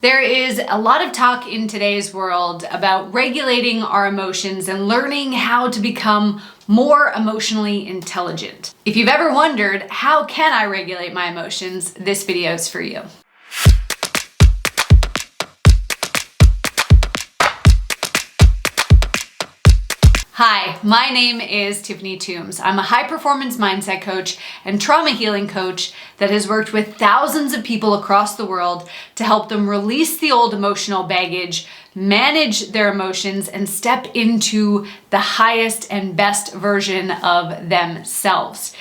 There is a lot of talk in today's world about regulating our emotions and learning how to become more emotionally intelligent. If you've ever wondered, how can I regulate my emotions? This video is for you. Hi, my name is Tiffany Toombs. I'm a high-performance mindset coach and trauma healing coach that has worked with thousands of people across the world to help them release the old emotional baggage, manage their emotions, and step into the highest and best version of themselves.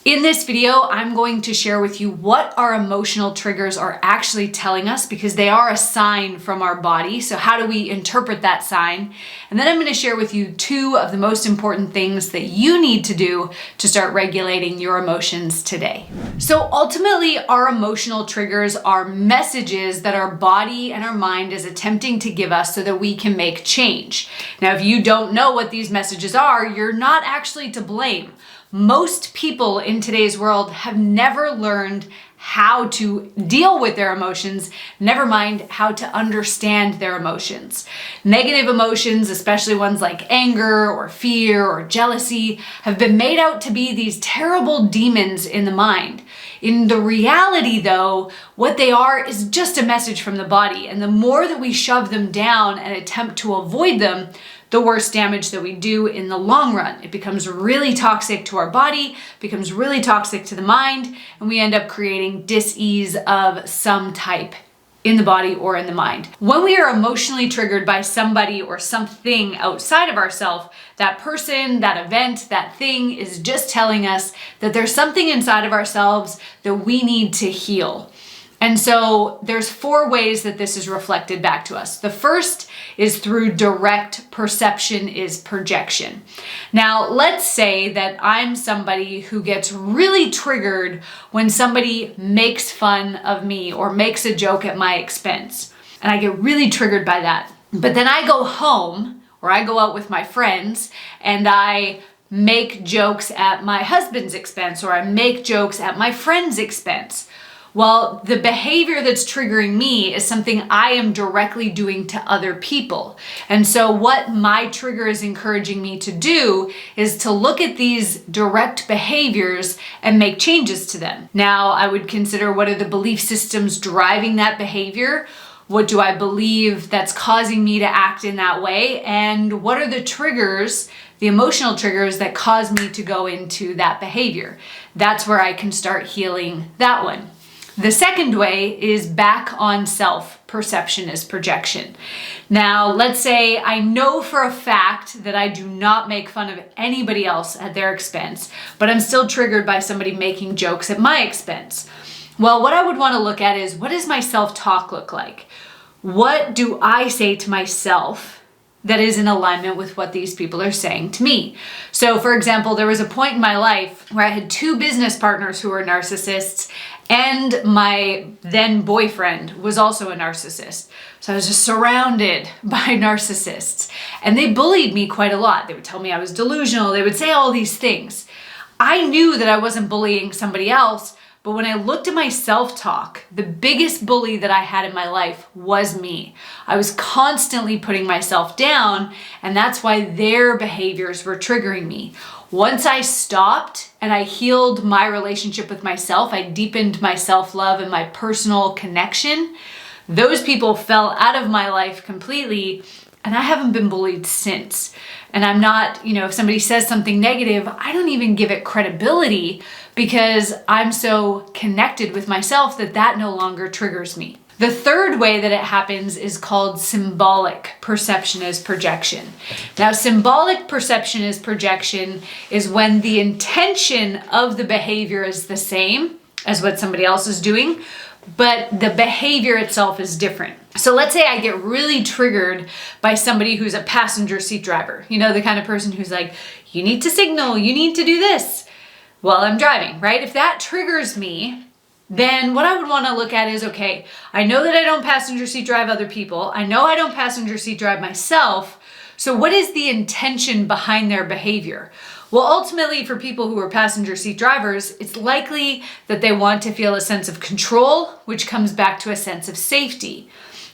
In this video, I'm going to share with you what our emotional triggers are actually telling us, because they are a sign from our body. So how do we interpret that sign? And then I'm going to share with you two of the most important things that you need to do to start regulating your emotions today. So ultimately, our emotional triggers are messages that our body and our mind is attempting to give us so that we can make change. Now, if you don't know what these messages are, you're not actually to blame. Most people in today's world have never learned how to deal with their emotions, never mind how to understand their emotions. Negative emotions, especially ones like anger or fear or jealousy, have been made out to be these terrible demons in the mind. In the reality, though, what they are is just a message from the body. And the more that we shove them down and attempt to avoid them, the worse damage that we do in the long run. It becomes really toxic to our body, becomes really toxic to the mind, and we end up creating dis-ease of some type in the body or in the mind. When we are emotionally triggered by somebody or something outside of ourselves, that person, that event, that thing is just telling us that there's something inside of ourselves that we need to heal. And so there's 4 ways that this is reflected back to us. The first is through direct perception is projection. Now, let's say that I'm somebody who gets really triggered when somebody makes fun of me or makes a joke at my expense. And I get really triggered by that. But then I go home or I go out with my friends and I make jokes at my husband's expense, or I make jokes at my friend's expense. Well, the behavior that's triggering me is something I am directly doing to other people. And so what my trigger is encouraging me to do is to look at these direct behaviors and make changes to them. Now, I would consider, what are the belief systems driving that behavior? What do I believe that's causing me to act in that way? And what are the triggers, the emotional triggers that cause me to go into that behavior? That's where I can start healing that one. The second way is back on self. Perception is projection. Now, let's say I know for a fact that I do not make fun of anybody else at their expense, but I'm still triggered by somebody making jokes at my expense. Well, what I would want to look at is, what does my self-talk look like? What do I say to myself that is in alignment with what these people are saying to me? So, for example, there was a point in my life where I had 2 business partners who were narcissists, and my then boyfriend was also a narcissist. So I was just surrounded by narcissists, and they bullied me quite a lot. They would tell me I was delusional. They would say all these things. I knew that I wasn't bullying somebody else, but when I looked at my self-talk, the biggest bully that I had in my life was me. I was constantly putting myself down, and that's why their behaviors were triggering me. Once I stopped and I healed my relationship with myself, I deepened my self-love and my personal connection, those people fell out of my life completely, and I haven't been bullied since. And I'm not, if somebody says something negative, I don't even give it credibility, because I'm so connected with myself that no longer triggers me. The third way that it happens is called symbolic perception is projection. Now, symbolic perception is projection is when the intention of the behavior is the same as what somebody else is doing, but the behavior itself is different. So let's say I get really triggered by somebody who's a passenger seat driver. The kind of person who's like, you need to signal, you need to do this while I'm driving, right? If that triggers me, then what I would want to look at is, okay, I know that I don't passenger seat drive other people. I know I don't passenger seat drive myself. So what is the intention behind their behavior? Well, ultimately, for people who are passenger seat drivers, it's likely that they want to feel a sense of control, which comes back to a sense of safety.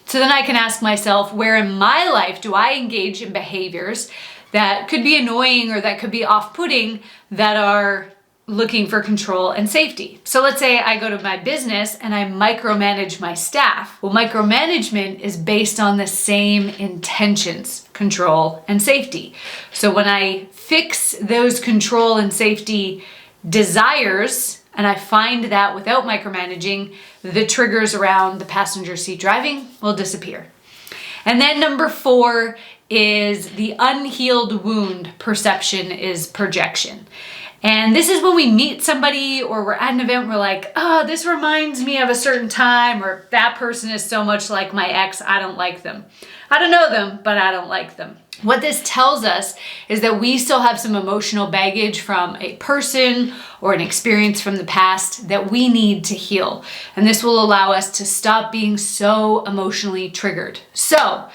So then I can ask myself, where in my life do I engage in behaviors that could be annoying or that could be off-putting that are looking for control and safety? So let's say I go to my business and I micromanage my staff. Well, micromanagement is based on the same intentions, control and safety. So when I fix those control and safety desires and I find that without micromanaging, the triggers around the passenger seat driving will disappear. And then number 4 is the unhealed wound perception is projection. And this is when we meet somebody or we're at an event, we're like, oh, this reminds me of a certain time, or that person is so much like my ex, I don't like them. I don't know them, but I don't like them. What this tells us is that we still have some emotional baggage from a person or an experience from the past that we need to heal. And this will allow us to stop being so emotionally triggered. So,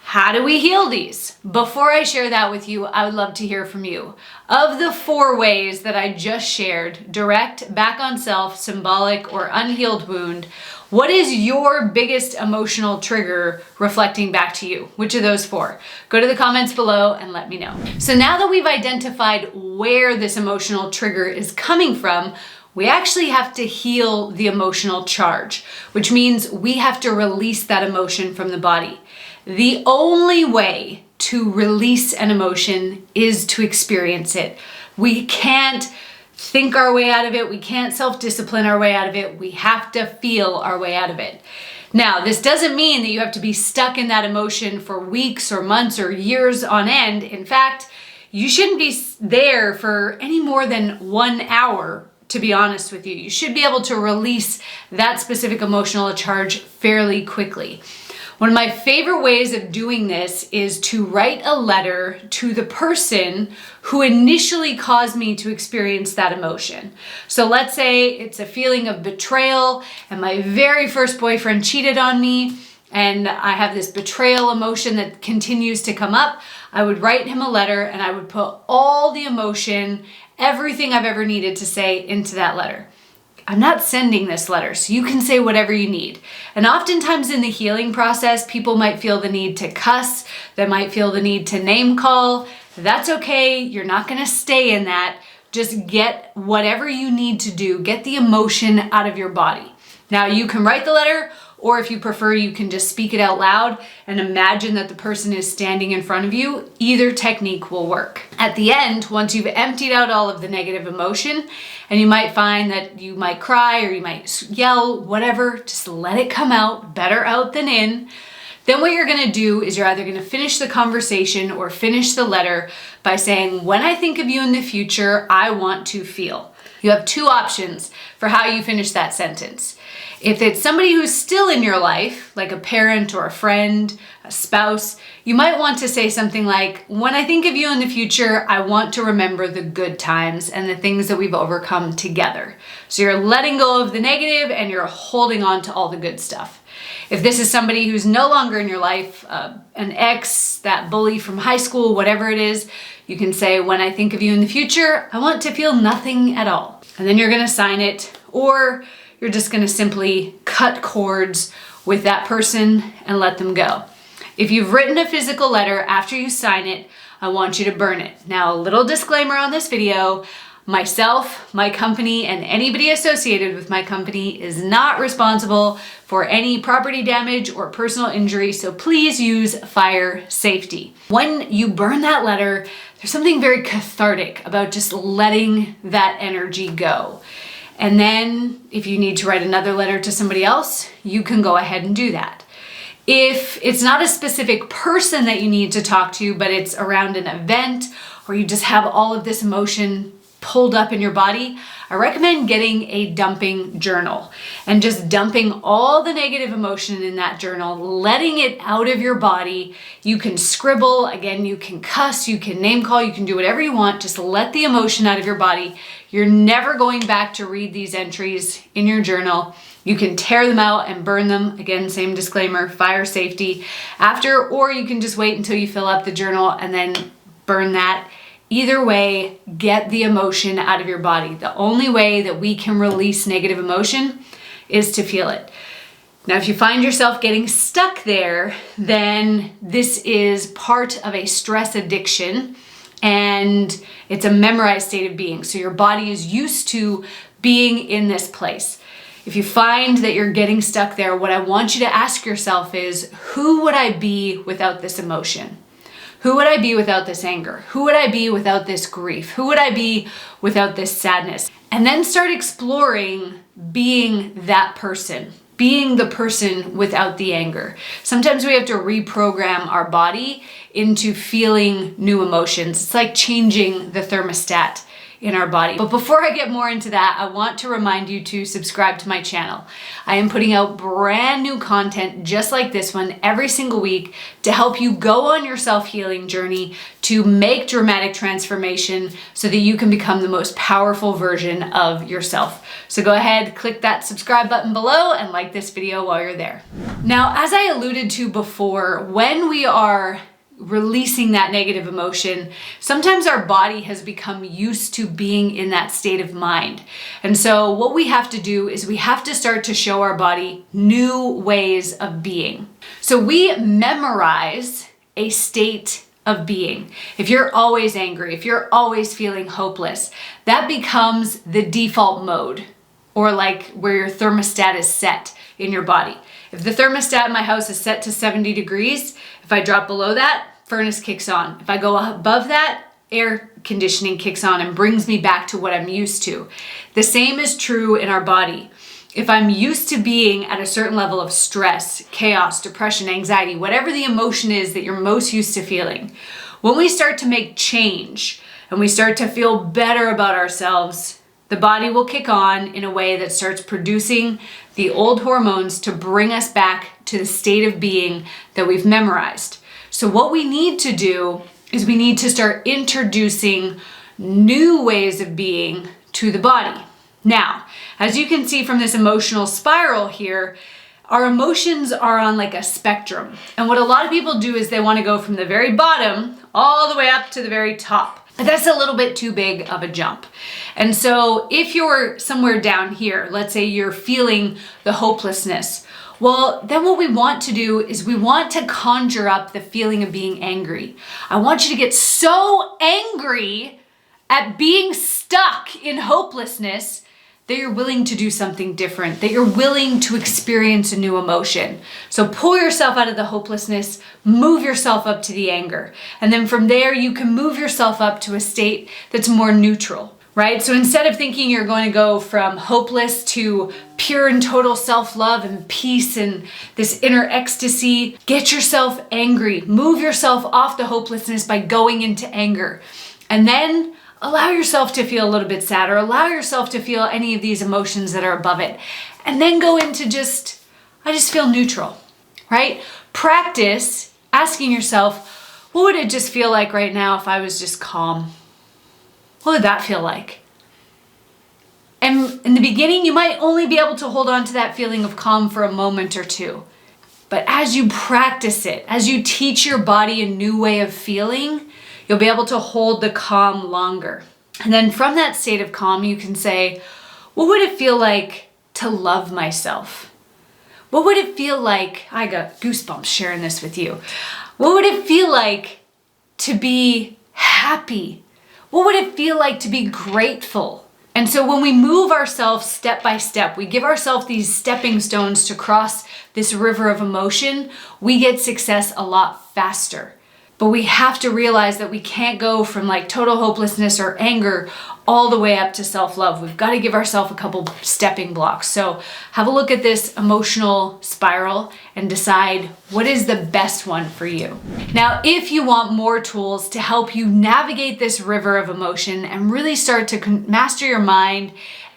how do we heal these? Before I share that with you, I would love to hear from you. Of the 4 ways that I just shared, direct, back on self, symbolic, or unhealed wound, what is your biggest emotional trigger reflecting back to you? Which of those 4? Go to the comments below and let me know. So now that we've identified where this emotional trigger is coming from, we actually have to heal the emotional charge, which means we have to release that emotion from the body. The only way to release an emotion is to experience it. We can't think our way out of it. We can't self-discipline our way out of it. We have to feel our way out of it. Now, this doesn't mean that you have to be stuck in that emotion for weeks or months or years on end. In fact, you shouldn't be there for any more than 1 hour, to be honest with you. You should be able to release that specific emotional charge fairly quickly. One of my favorite ways of doing this is to write a letter to the person who initially caused me to experience that emotion. So let's say it's a feeling of betrayal and my very first boyfriend cheated on me and I have this betrayal emotion that continues to come up. I would write him a letter and I would put all the emotion, everything I've ever needed to say into that letter. I'm not sending this letter, so you can say whatever you need. And oftentimes in the healing process, people might feel the need to cuss, they might feel the need to name call. That's okay, you're not gonna stay in that. Just get whatever you need to do, get the emotion out of your body. Now you can write the letter, or if you prefer, you can just speak it out loud and imagine that the person is standing in front of you. Either technique will work. At the end, once you've emptied out all of the negative emotion, and you might find that you might cry or you might yell, whatever, just let it come out, better out than in. Then what you're gonna do is you're either gonna finish the conversation or finish the letter by saying, when I think of you in the future, I want to feel. You have 2 options for how you finish that sentence. If it's somebody who's still in your life, like a parent or a friend, a spouse, you might want to say something like, when I think of you in the future, I want to remember the good times and the things that we've overcome together. So you're letting go of the negative and you're holding on to all the good stuff. If this is somebody who's no longer in your life, an ex, that bully from high school, whatever it is, you can say, when I think of you in the future, I want to feel nothing at all. And then you're gonna sign it, or you're just gonna simply cut cords with that person and let them go. If you've written a physical letter after you sign it, I want you to burn it. Now, a little disclaimer on this video, myself, my company, and anybody associated with my company is not responsible for any property damage or personal injury, so please use fire safety. When you burn that letter, there's something very cathartic about just letting that energy go. And then if you need to write another letter to somebody else, you can go ahead and do that. If it's not a specific person that you need to talk to, but it's around an event or you just have all of this emotion pulled up in your body, I recommend getting a dumping journal and just dumping all the negative emotion in that journal, letting it out of your body. You can scribble, again, you can cuss, you can name call, you can do whatever you want. Just let the emotion out of your body. You're never going back to read these entries in your journal. You can tear them out and burn them. Again, same disclaimer, fire safety after, or you can just wait until you fill up the journal and then burn that. Either way, get the emotion out of your body. The only way that we can release negative emotion is to feel it. Now, if you find yourself getting stuck there, then this is part of a stress addiction, and it's a memorized state of being. So your body is used to being in this place. If you find that you're getting stuck there, what I want you to ask yourself is, who would I be without this emotion? Who would I be without this anger? Who would I be without this grief? Who would I be without this sadness? And then start exploring being that person, being the person without the anger. Sometimes we have to reprogram our body into feeling new emotions. It's like changing the thermostat in our body. But before I get more into that, I want to remind you to subscribe to my channel. I am putting out brand new content just like this one every single week to help you go on your self-healing journey, to make dramatic transformation so that you can become the most powerful version of yourself. So go ahead, click that subscribe button below and like this video while you're there. Now, as I alluded to before, when we are releasing that negative emotion, sometimes our body has become used to being in that state of mind. And so what we have to do is we have to start to show our body new ways of being. So we memorize a state of being. If you're always angry, if you're always feeling hopeless, that becomes the default mode, or like where your thermostat is set in your body. If the thermostat in my house is set to 70 degrees, if I drop below that, furnace kicks on. If I go above that, air conditioning kicks on and brings me back to what I'm used to. The same is true in our body. If I'm used to being at a certain level of stress, chaos, depression, anxiety, whatever the emotion is that you're most used to feeling, when we start to make change and we start to feel better about ourselves, the body will kick on in a way that starts producing the old hormones to bring us back to the state of being that we've memorized. So what we need to do is we need to start introducing new ways of being to the body. Now, as you can see from this emotional spiral here, our emotions are on like a spectrum. And what a lot of people do is they want to go from the very bottom all the way up to the very top. But that's a little bit too big of a jump. And so if you're somewhere down here, let's say you're feeling the hopelessness, well, then what we want to do is we want to conjure up the feeling of being angry. I want you to get so angry at being stuck in hopelessness that you're willing to do something different, that you're willing to experience a new emotion. So pull yourself out of the hopelessness, move yourself up to the anger. And then from there, you can move yourself up to a state that's more neutral, right? So instead of thinking you're going to go from hopeless to pure and total self-love and peace and this inner ecstasy, get yourself angry, move yourself off the hopelessness by going into anger. And then allow yourself to feel a little bit sad, or allow yourself to feel any of these emotions that are above it. And then go into I just feel neutral, right? Practice asking yourself, what would it just feel like right now if I was just calm? What would that feel like? And in the beginning, you might only be able to hold on to that feeling of calm for a moment or two. But as you practice it, as you teach your body a new way of feeling, you'll be able to hold the calm longer. And then from that state of calm, you can say, what would it feel like to love myself? What would it feel like? I got goosebumps sharing this with you. What would it feel like to be happy? What would it feel like to be grateful? And so when we move ourselves step by step, we give ourselves these stepping stones to cross this river of emotion, we get success a lot faster. But we have to realize that we can't go from like total hopelessness or anger all the way up to self-love. We've got to give ourselves a couple stepping blocks. So have a look at this emotional spiral and decide what is the best one for you. Now, if you want more tools to help you navigate this river of emotion and really start to master your mind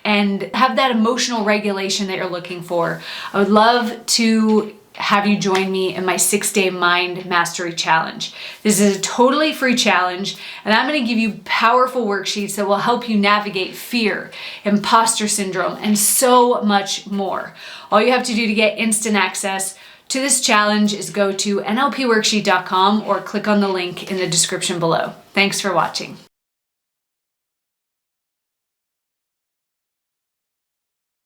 and have that emotional regulation that you're looking for, I would love to have you join me in my 6-day mind mastery challenge. This is a totally free challenge, and I'm going to give you powerful worksheets that will help you navigate fear, imposter syndrome, and so much more. All you have to do to get instant access to this challenge is go to nlpworksheet.com or click on the link in the description below. Thanks for watching.